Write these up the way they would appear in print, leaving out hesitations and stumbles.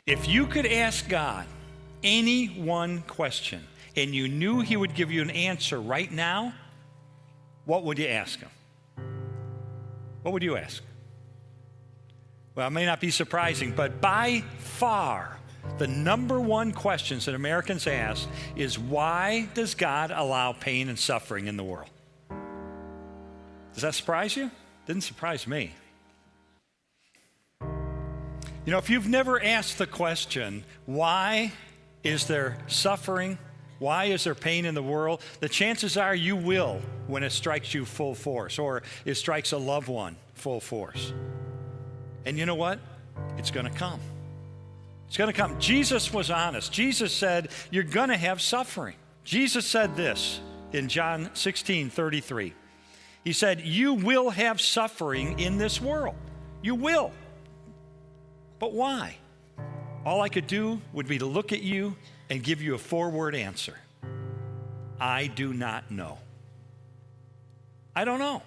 If you could ask God any one question and you knew he would give you an answer right now, what would you ask him? What would you ask? Well, it may not be surprising, but by far, the number one questions that Americans ask is, why does God allow pain and suffering in the world? Does that surprise you? Didn't surprise me. You know, if you've never asked the question, why is there suffering? Why is there pain in the world? The chances are you will when it strikes you full force, or it strikes a loved one full force. And you know what? It's going to come. It's going to come. Jesus was honest. Jesus said, you're going to have suffering. Jesus said this in John 16:33. He said, you will have suffering in this world. You will. But why? All I could do would be to look at you and give you a four-word answer. I do not know. I don't know.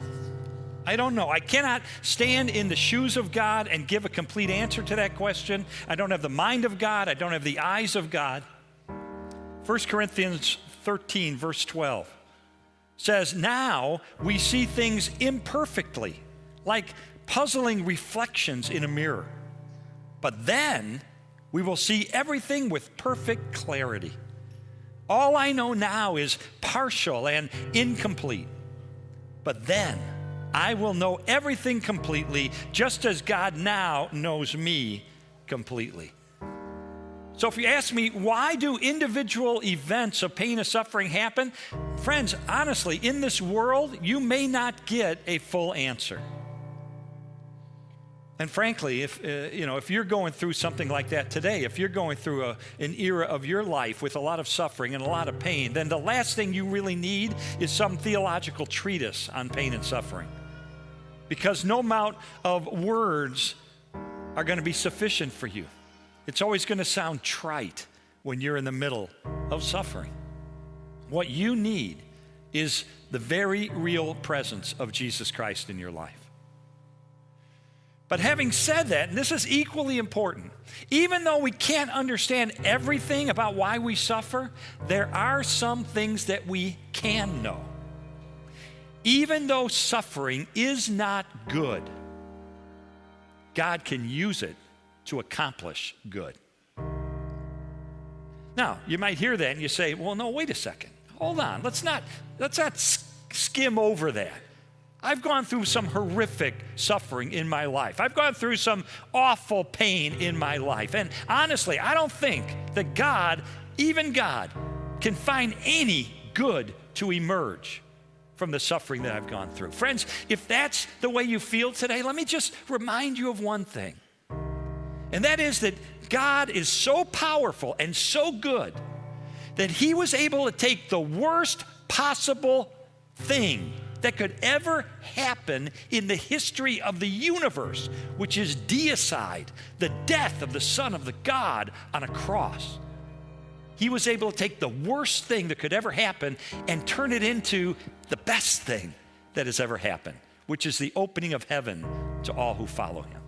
I don't know. I cannot stand in the shoes of God and give a complete answer to that question. I don't have the mind of God. I don't have the eyes of God. 1 Corinthians 13, verse 12 says, now we see things imperfectly, like puzzling reflections in a mirror. But then we will see everything with perfect clarity. All I know now is partial and incomplete. But then I will know everything completely, just as God now knows me completely. So if you ask me, why do individual events of pain and suffering happen? Friends, honestly, in this world, you may not get a full answer. And frankly, if you're going through something like that today, if you're going through an era of your life with a lot of suffering and a lot of pain, then the last thing you really need is some theological treatise on pain and suffering. Because no amount of words are going to be sufficient for you. It's always going to sound trite when you're in the middle of suffering. What you need is the very real presence of Jesus Christ in your life. But having said that, and this is equally important, even though we can't understand everything about why we suffer, there are some things that we can know. Even though suffering is not good, God can use it to accomplish good. Now, you might hear that and you say, well, no, wait a second. Hold on. Let's not skim over that. I've gone through some horrific suffering in my life. I've gone through some awful pain in my life. And honestly, I don't think that God, even God, can find any good to emerge from the suffering that I've gone through. Friends, if that's the way you feel today, let me just remind you of one thing. And that is that God is so powerful and so good that he was able to take the worst possible thing that could ever happen in the history of the universe, which is deicide, the death of the Son of the God on a cross. He was able to take the worst thing that could ever happen and turn it into the best thing that has ever happened, which is the opening of heaven to all who follow him.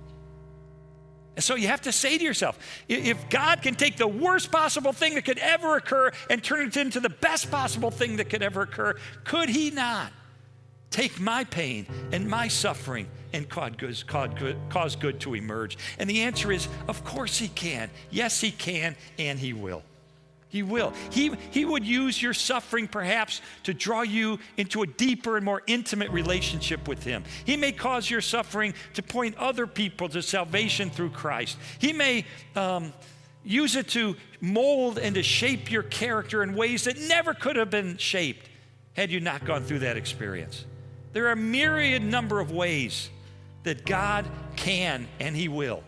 And so you have to say to yourself, if God can take the worst possible thing that could ever occur and turn it into the best possible thing that could ever occur, could he not take my pain and my suffering and cause good to emerge? And the answer is, of course he can. Yes, he can, and he will. He will. He would use your suffering perhaps to draw you into a deeper and more intimate relationship with him. He may cause your suffering to point other people to salvation through Christ. He may use it to mold and to shape your character in ways that never could have been shaped had you not gone through that experience. There are a myriad number of ways that God can and he will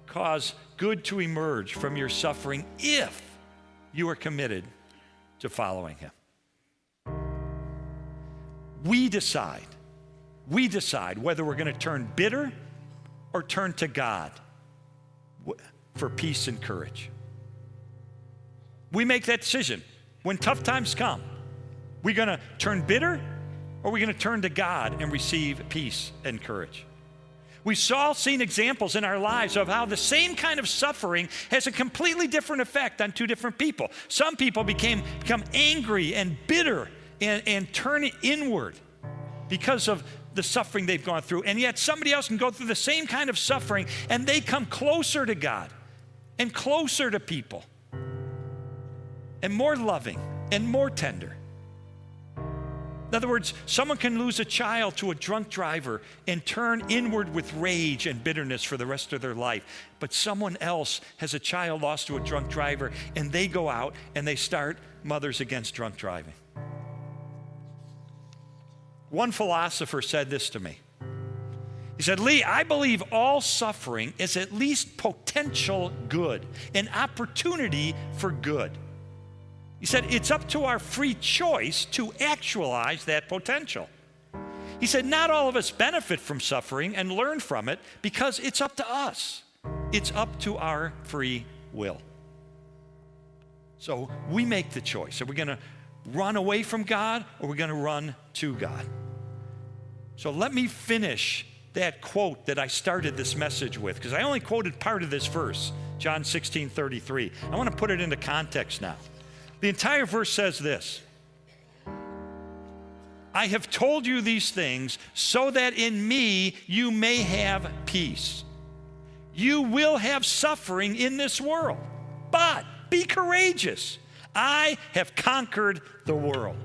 cause good to emerge from your suffering if you are committed to following him. We decide whether we're going to turn bitter or turn to God for peace and courage. We make that decision when tough times come. We going to turn bitter, or are we going to turn to God and receive peace and courage? We've all seen examples in our lives of how the same kind of suffering has a completely different effect on two different people. Some people become angry and bitter and turn inward because of the suffering they've gone through. And yet somebody else can go through the same kind of suffering and they come closer to God and closer to people and more loving and more tender. In other words, someone can lose a child to a drunk driver and turn inward with rage and bitterness for the rest of their life. But someone else has a child lost to a drunk driver, and they go out and they start Mothers Against Drunk Driving. One philosopher said this to me. He said, Lee, I believe all suffering is at least potential good, an opportunity for good. He said, it's up to our free choice to actualize that potential. He said, not all of us benefit from suffering and learn from it because it's up to us. It's up to our free will. So we make the choice. Are we going to run away from God, or are we going to run to God? So let me finish that quote that I started this message with, because I only quoted part of this verse, John 16:33. I want to put it into context now. The entire verse says this: I have told you these things so that in me you may have peace. You will have suffering in this world, but be courageous. I have conquered the world.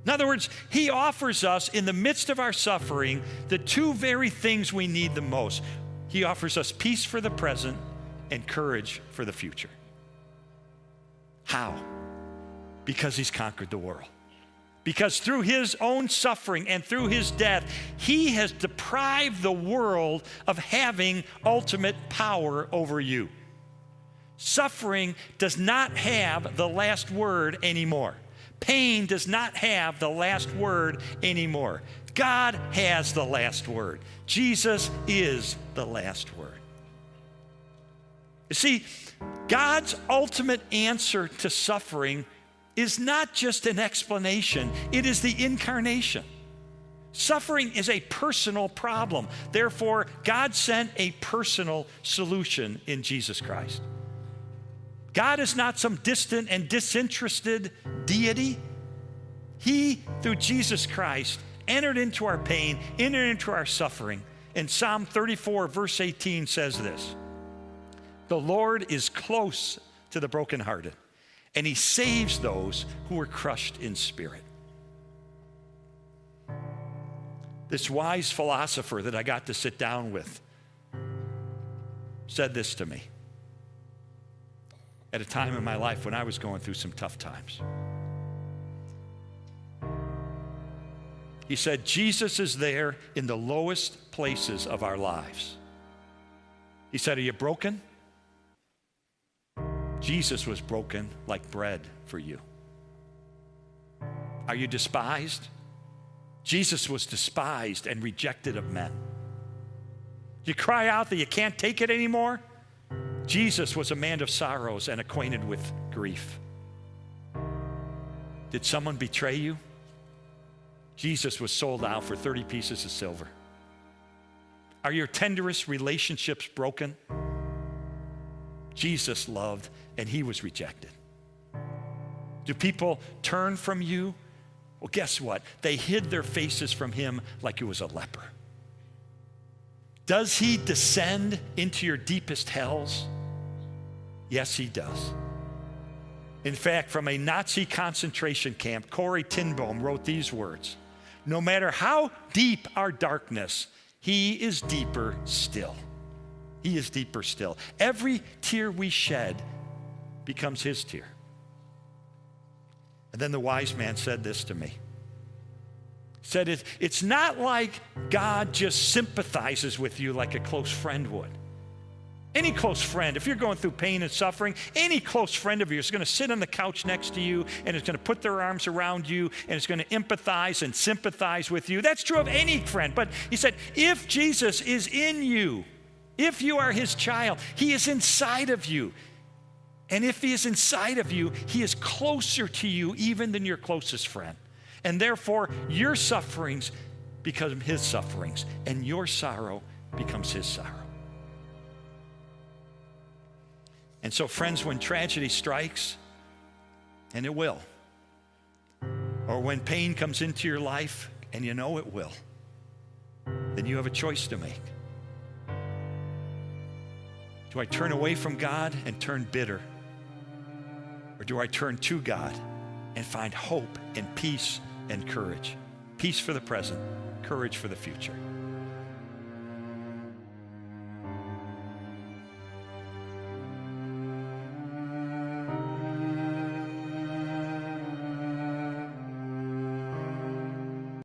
In other words, he offers us in the midst of our suffering the two very things we need the most. He offers us peace for the present and courage for the future. How? Because he's conquered the world. Because through his own suffering and through his death, he has deprived the world of having ultimate power over you. Suffering does not have the last word anymore. Pain does not have the last word anymore. God has the last word. Jesus is the last word. You see, God's ultimate answer to suffering is not just an explanation, it is the incarnation. Suffering is a personal problem. Therefore, God sent a personal solution in Jesus Christ. God is not some distant and disinterested deity. He, through Jesus Christ, entered into our pain, entered into our suffering. And Psalm 34, verse 18 says this: the Lord is close to the brokenhearted, and he saves those who are crushed in spirit. This wise philosopher that I got to sit down with said this to me at a time in my life when I was going through some tough times. He said, Jesus is there in the lowest places of our lives. He said, are you broken? Jesus was broken like bread for you. Are you despised? Jesus was despised and rejected of men. You cry out that you can't take it anymore? Jesus was a man of sorrows and acquainted with grief. Did someone betray you? Jesus was sold out for 30 pieces of silver. Are your tenderest relationships broken? Jesus loved and he was rejected. Do people turn from you? Well, guess what? They hid their faces from him like he was a leper. Does he descend into your deepest hells? Yes, he does. In fact, from a Nazi concentration camp, Corrie ten Boom wrote these words: no matter how deep our darkness, he is deeper still. He is deeper still. Every tear we shed becomes his tear. And then the wise man said this to me. He said, it's not like God just sympathizes with you like a close friend would. Any close friend, if you're going through pain and suffering, any close friend of yours is going to sit on the couch next to you and is going to put their arms around you and is going to empathize and sympathize with you. That's true of any friend. But he said, if Jesus is in you, if you are his child, he is inside of you. And if he is inside of you, he is closer to you even than your closest friend. And therefore, your sufferings become his sufferings, and your sorrow becomes his sorrow. And so, friends, when tragedy strikes, and it will, or when pain comes into your life, and you know it will, then you have a choice to make. Do I turn away from God and turn bitter? Or do I turn to God and find hope and peace and courage? Peace for the present, courage for the future.